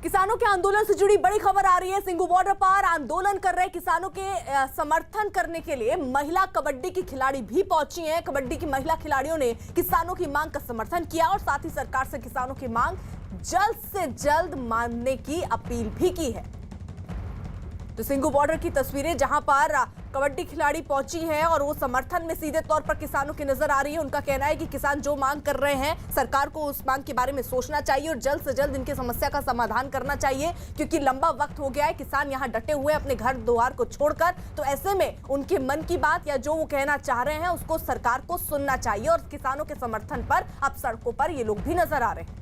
किसानों के आंदोलन से जुड़ी बड़ी खबर आ रही है। सिंघू बॉर्डर पर आंदोलन कर रहे किसानों के समर्थन करने के लिए महिला कबड्डी की खिलाड़ी भी पहुंची हैं। कबड्डी की महिला खिलाड़ियों ने किसानों की मांग का समर्थन किया और साथ ही सरकार से किसानों की मांग जल्द से जल्द मानने की अपील भी की है। तो सिंघू बॉर्डर की तस्वीरें जहां पर कबड्डी खिलाड़ी पहुंची हैं और वो समर्थन में सीधे तौर पर किसानों की नजर आ रही है। उनका कहना है कि किसान जो मांग कर रहे हैं सरकार को उस मांग के बारे में सोचना चाहिए और जल्द से जल्द इनकी समस्या का समाधान करना चाहिए, क्योंकि लंबा वक्त हो गया है किसान यहाँ डटे हुए अपने घर द्वार को छोड़कर। तो ऐसे में उनके मन की बात या जो वो कहना चाह रहे हैं उसको सरकार को सुनना चाहिए और किसानों के समर्थन पर अब सड़कों पर ये लोग भी नजर आ रहे हैं।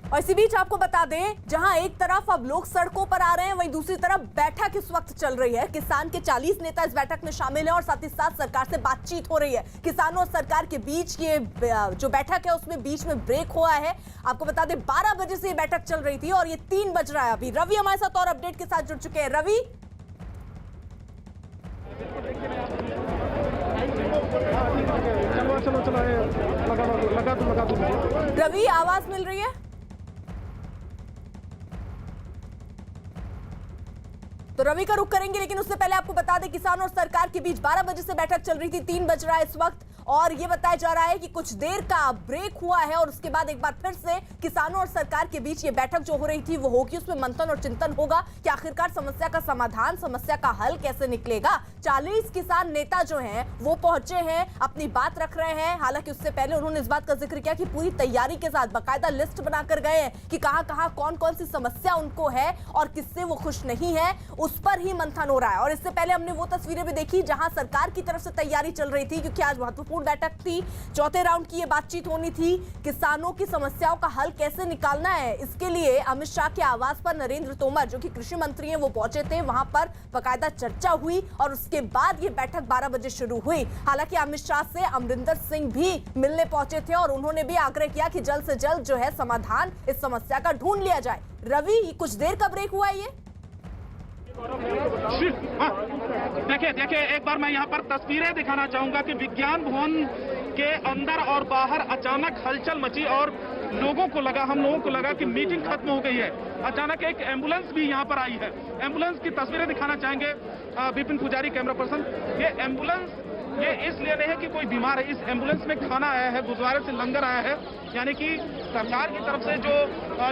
और इसी बीच आपको बता दें, जहां एक तरफ अब लोग सड़कों पर आ रहे हैं, वहीं दूसरी तरफ बैठक इस वक्त चल रही है। किसान के 40 नेता इस बैठक में शामिल हैं और साथ ही साथ सरकार से बातचीत हो रही है। किसानों और सरकार के बीच ये जो बैठक है उसमें बीच में ब्रेक हुआ है। आपको बता दें 12 बजे से ये बैठक चल रही थी और ये 3 बज रहा है अभी। रवि हमारे साथ और अपडेट के साथ जुड़ चुके हैं। रवि, रवि आवाज मिल रही है? तो रवि का रुख करेंगे, लेकिन उससे पहले आपको बता दें किसान और सरकार के बीच 12 बजे से बैठक चल रही थी, 3 बज रहा है इस वक्त और ये बताया जा रहा है कि कुछ देर का ब्रेक हुआ है और उसके बाद एक बार फिर से किसानों और सरकार के बीच ये बैठक जो हो रही थी वो होगी। उसमें मंथन और चिंतन होगा कि आखिरकार समस्या का समाधान, समस्या का हल कैसे निकलेगा। 40 किसान नेता जो हैं वो पहुंचे हैं, अपनी बात रख रहे हैं। हालांकि उससे पहले उन्होंने इस बात का जिक्र किया कि पूरी तैयारी के साथ बाकायदा लिस्ट बनाकर गए हैं कि कहां कौन कौन सी समस्या उनको है और किससे वो खुश नहीं है, उस पर ही मंथन हो रहा है। और इससे पहले हमने वो तस्वीरें भी देखी जहां सरकार की तरफ से तैयारी चल रही थी, क्योंकि आज महत्वपूर्ण बैठक थी, चौथे राउंड की ये बातचीत होनी थी। किसानों की समस्याओं का हल कैसे निकालना है, इसके लिए अमित शाह के आवास पर नरेंद्र तोमर जो कि कृषि मंत्री हैं वो पहुंचे थे। वहां पर बाकायदा चर्चा हुई और उसके बाद ये बैठक 12 बजे शुरू हुई। हालांकि अमित शाह से अमरिंदर सिंह भी मिलने पहुंचे थे और उन्होंने भी आग्रह किया कि जल्द से जल्द जो है समाधान इस समस्या का ढूंढ लिया जाए। रवि, कुछ देर का ब्रेक हुआ है ये? देखिए एक बार मैं यहाँ पर तस्वीरें दिखाना चाहूंगा कि विज्ञान भवन के अंदर और बाहर अचानक हलचल मची और हम लोगों को लगा कि मीटिंग खत्म हो गई है। अचानक एक एम्बुलेंस भी यहाँ पर आई है। एम्बुलेंस की तस्वीरें दिखाना चाहेंगे विपिन पुजारी, कैमरा पर्सन। ये एम्बुलेंस ये इसलिए नहीं है कि कोई बीमार है, इस एम्बुलेंस में खाना आया है, गुरुद्वारे से लंगर आया है। यानी कि सरकार की तरफ से जो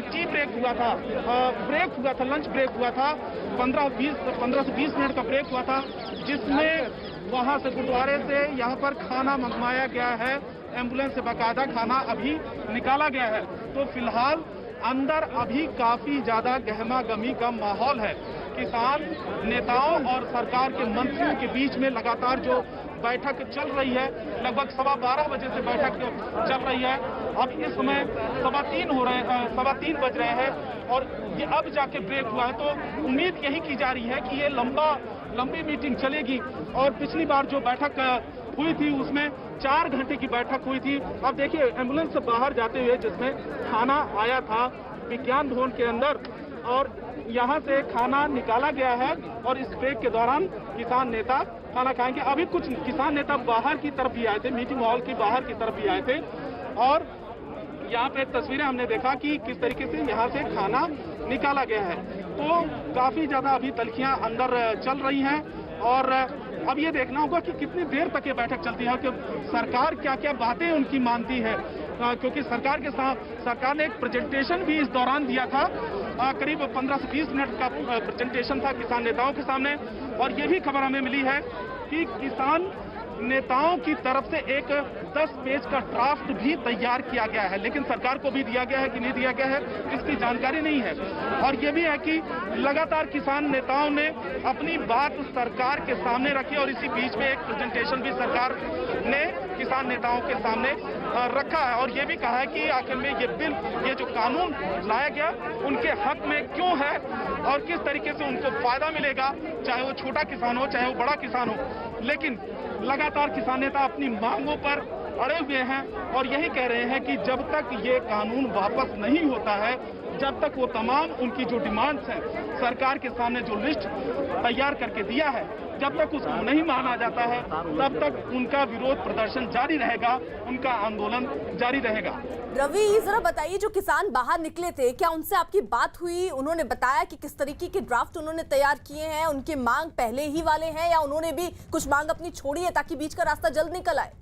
टी ब्रेक हुआ था, लंच ब्रेक हुआ था, 15 से 20 मिनट का ब्रेक हुआ था, जिसमें वहां से गुरुद्वारे से यहाँ पर खाना मंगवाया गया है। एम्बुलेंस से बाकायदा खाना अभी निकाला गया है। तो फिलहाल अंदर अभी काफी ज्यादा गहमागमी का माहौल है। किसान नेताओं और सरकार के मंत्रियों के बीच में लगातार जो बैठक चल रही है, लगभग 12:15 बजे से बैठक चल रही है। अब इस समय 3:15 बज रहे हैं और ये अब जाके ब्रेक हुआ है। तो उम्मीद यही की जा रही है कि ये लंबी मीटिंग चलेगी। और पिछली बार जो बैठक हुई थी उसमें 4 घंटे की बैठक हुई थी। अब देखिए एम्बुलेंस से बाहर जाते हुए जिसमें खाना आया था विज्ञान भवन के अंदर और यहाँ से खाना निकाला गया है और इस ब्रेक के दौरान किसान नेता खाना खाएंगे। अभी कुछ किसान नेता बाहर की तरफ भी आए थे, मीटिंग हॉल की बाहर की तरफ भी आए थे और यहाँ पे तस्वीरें हमने देखा कि किस तरीके से यहाँ से खाना निकाला गया है। तो काफी ज्यादा अभी तल्खियां अंदर चल रही हैं और अब ये देखना होगा कि कितनी देर तक ये बैठक चलती है, कि सरकार क्या क्या बातें उनकी मानती है। क्योंकि सरकार ने एक प्रेजेंटेशन भी इस दौरान दिया था, करीब 15 से 20 मिनट का प्रेजेंटेशन था किसान नेताओं के सामने। और ये भी खबर हमें मिली है कि किसान नेताओं की तरफ से एक 10 पेज का ड्राफ्ट भी तैयार किया गया है, लेकिन सरकार को भी दिया गया है कि नहीं दिया गया है इसकी जानकारी नहीं है। और ये भी है कि लगातार किसान नेताओं ने अपनी बात सरकार के सामने रखी और इसी बीच में एक प्रेजेंटेशन भी सरकार ने किसान नेताओं के सामने रखा है और ये भी कहा है कि आखिर में ये जो कानून लाया गया उनके हक में क्यों है और किस तरीके से उनको फायदा मिलेगा, चाहे वो छोटा किसान हो चाहे वो बड़ा किसान हो। लेकिन लगातार किसान नेता अपनी मांगों पर अड़े हुए हैं और यही कह रहे हैं कि जब तक ये कानून वापस नहीं होता है जब तक वो तमाम उनकी जो डिमांड्स हैं, सरकार के सामने जो लिस्ट तैयार करके दिया है, जब तक उसको नहीं माना जाता है, तब तक उनका विरोध प्रदर्शन जारी रहेगा, उनका आंदोलन जारी रहेगा। रवि, जरा बताइए, जो किसान बाहर निकले थे, क्या उनसे आपकी बात हुई? उन्होंने बताया कि किस तरीके के ड्राफ्ट उन्होंने तैयार किए हैं, उनके मांग पहले ही वाले हैं या उन्होंने भी कुछ मांग अपनी छोड़ी है ताकि बीच का रास्ता जल्द निकल आए?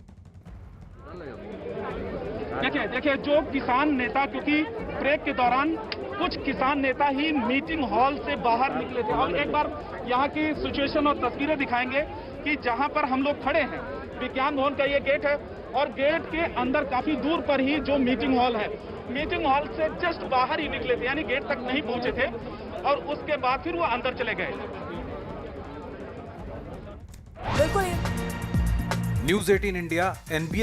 देखिए जो किसान नेता, क्योंकि ब्रेक के दौरान कुछ किसान नेता ही मीटिंग हॉल से बाहर निकले थे, और एक बार यहाँ की सिचुएशन और तस्वीरें दिखाएंगे कि जहाँ पर हम लोग खड़े हैं, विज्ञान भवन का ये गेट है और गेट के अंदर काफी दूर पर ही जो मीटिंग हॉल है, मीटिंग हॉल से जस्ट बाहर ही निकले थे, यानी गेट तक नहीं पहुंचे थे, और उसके बाद फिर वो अंदर चले गए। बिल्कुल। News 18 India NBA